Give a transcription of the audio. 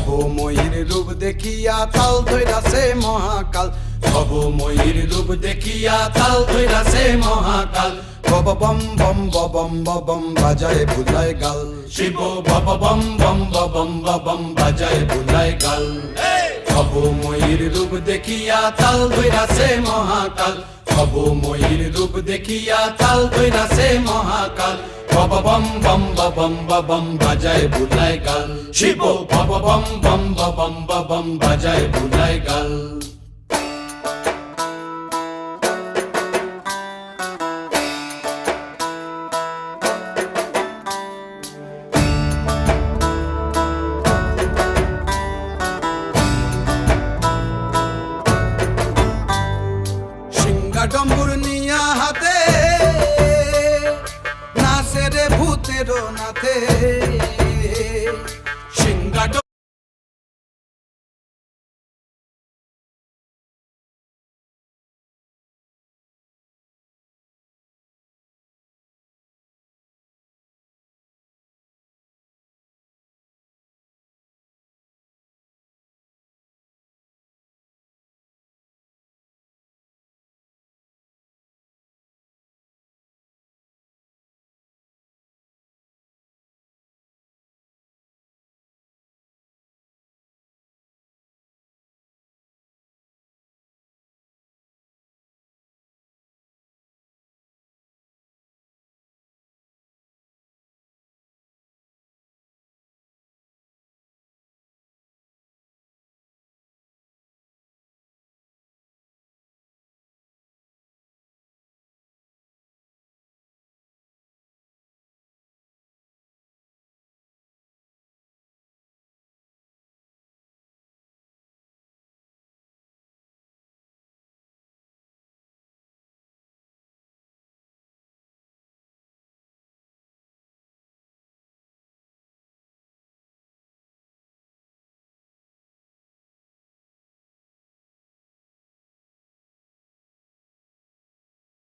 ভবময়ীর রূপ দেখিয়া তাল ধইরাছে মহাকাল, ভবময়ীর রূপ দেখিয়া তাল ধইরাছে মহাকাল। বব বম বম বম বম বাজায় বুলায় গাল, শিব বব বম বম বম বম বাজায় বুলায় গাল। ভবময়ীর রূপ দেখিয়া তাল ধইরাছে মহাকাল, ভবময়ীর রূপ দেখিয়া তাল ধইরাছে মহাকাল। বব বম বম বম বাজায় বুলায় গাল, শিব বব বম বম বম বাজায় বুলায় গাল।